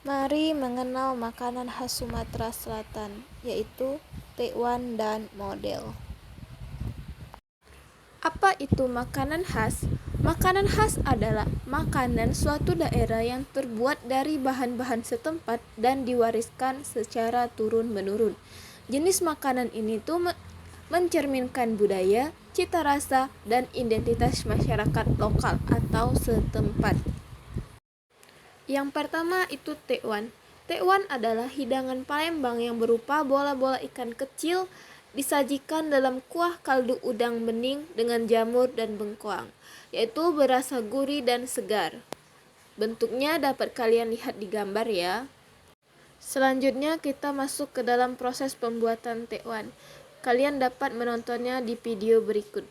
Mari mengenal makanan khas Sumatera Selatan, yaitu tekwan dan model. Apa itu makanan khas? Makanan khas adalah makanan suatu daerah yang terbuat dari bahan-bahan setempat dan diwariskan secara turun-menurun. Jenis makanan ini tuh mencerminkan budaya, cita rasa, dan identitas masyarakat lokal atau setempat. Yang pertama itu tekwan. Tekwan adalah hidangan Palembang yang berupa bola-bola ikan kecil disajikan dalam kuah kaldu udang bening dengan jamur dan bengkoang, yaitu berasa gurih dan segar. Bentuknya dapat kalian lihat di gambar ya. Selanjutnya kita masuk ke dalam proses pembuatan tekwan. Kalian dapat menontonnya di video berikut.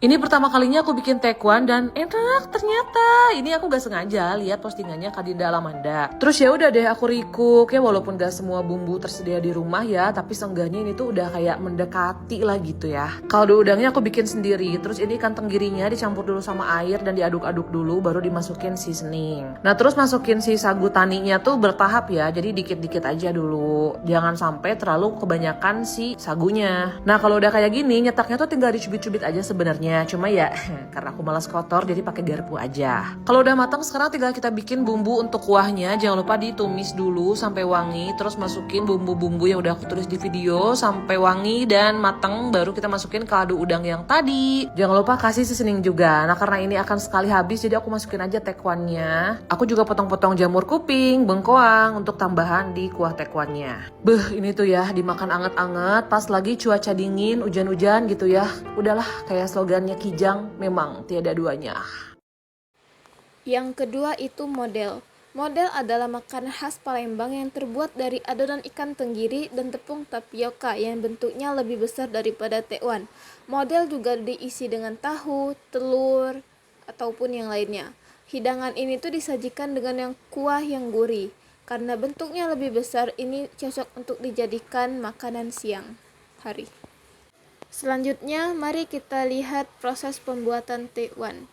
Ini pertama kalinya aku bikin tekwan dan enak ternyata. Ini aku gak sengaja lihat postingannya Kadinda Alamanda. Terus ya udah deh aku recook ya, walaupun gak semua bumbu tersedia di rumah ya, tapi seenggaknya ini tuh udah kayak mendekati lah gitu ya. Kaldu udangnya aku bikin sendiri. Terus ini ikan tenggirinya dicampur dulu sama air dan diaduk-aduk dulu baru dimasukin seasoning. Nah terus masukin si sagu taninya tuh bertahap ya. Jadi dikit-dikit aja dulu. Jangan sampai terlalu kebanyakan si sagunya. Nah kalau udah kayak gini nyetaknya tuh tinggal dicubit-cubit aja sebenarnya. Cuma ya karena aku malas kotor jadi pakai garpu aja. Kalau udah matang sekarang tinggal kita bikin bumbu untuk kuahnya. Jangan lupa ditumis dulu sampai wangi. Terus masukin bumbu-bumbu yang udah aku tulis di video sampai wangi dan matang. Baru kita masukin kaldu udang yang tadi. Jangan lupa kasih seasoning juga. Nah karena ini akan sekali habis jadi aku masukin aja tekwannya. Aku juga potong-potong jamur kuping, bengkoang untuk tambahan di kuah tekwannya. Beh ini tuh ya dimakan anget-anget pas lagi cuaca dingin, hujan-hujan gitu ya. Udahlah kayak slogan Kijang memang tiada duanya. Yang kedua itu model. Model adalah makanan khas Palembang yang terbuat dari adonan ikan tenggiri dan tepung tapioka yang bentuknya lebih besar daripada tekwan. Model juga diisi dengan tahu, telur, ataupun yang lainnya. Hidangan ini tuh disajikan dengan yang kuah yang gurih. Karena bentuknya lebih besar, ini cocok untuk dijadikan makanan siang hari. Selanjutnya, mari kita lihat proses pembuatan tekwan.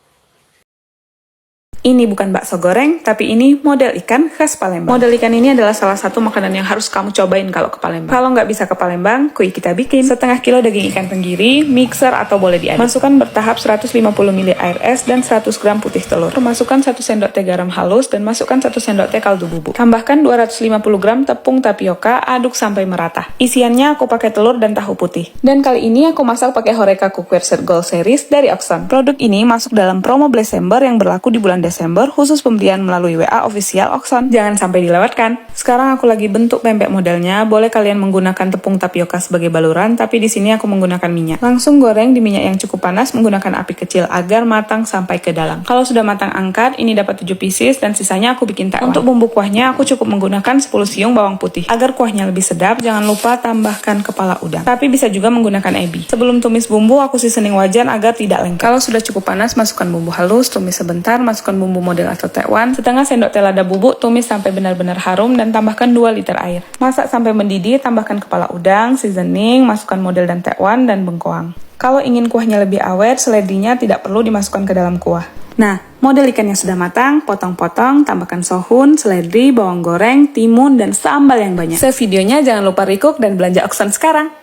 Ini bukan bakso goreng, tapi ini model ikan khas Palembang. Model ikan ini adalah salah satu makanan yang harus kamu cobain kalau ke Palembang. Kalau nggak bisa ke Palembang, kuy kita bikin. Setengah kilo daging ikan tenggiri, mixer atau boleh diaduk. Masukkan bertahap 150 ml air es dan 100 gram putih telur. Masukkan 1 sendok teh garam halus dan masukkan 1 sendok teh kaldu bubuk. Tambahkan 250 gram tepung tapioka, aduk sampai merata. Isiannya aku pakai telur dan tahu putih. Dan kali ini aku masak pakai Horeca Cookware Set Gold Series dari Oxon. Produk ini masuk dalam promo Desember yang berlaku di bulan Desember khusus pembelian melalui WA official Oxon. Jangan sampai dilewatkan. Sekarang aku lagi bentuk pempek modelnya. Boleh kalian menggunakan tepung tapioka sebagai baluran, tapi di sini aku menggunakan minyak. Langsung goreng di minyak yang cukup panas menggunakan api kecil agar matang sampai ke dalam. Kalau sudah matang angkat, ini dapat 7 pieces dan sisanya aku bikin tekwan. Untuk bumbu kuahnya aku cukup menggunakan 10 siung bawang putih. Agar kuahnya lebih sedap, jangan lupa tambahkan kepala udang. Tapi bisa juga menggunakan ebi. Sebelum tumis bumbu, aku seasoning wajan agar tidak lengket. Kalau sudah cukup panas, masukkan bumbu halus, tumis sebentar, masukkan bumbu model atau tekwan, setengah sendok teh lada bubuk, tumis sampai benar-benar harum dan tambahkan 2 liter air. Masak sampai mendidih, tambahkan kepala udang, seasoning, masukkan model dan tekwan dan bengkoang. Kalau ingin kuahnya lebih awet, seledrinya tidak perlu dimasukkan ke dalam kuah. Nah, model ikan yang sudah matang, potong-potong, tambahkan sohun, seledri, bawang goreng, timun, dan sambal yang banyak. Videonya jangan lupa recook dan belanja Oxon sekarang.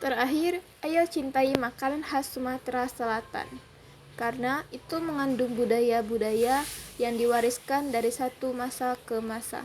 Terakhir, ayo cintai makanan khas Sumatera Selatan. Karena itu mengandung budaya-budaya yang diwariskan dari satu masa ke masa.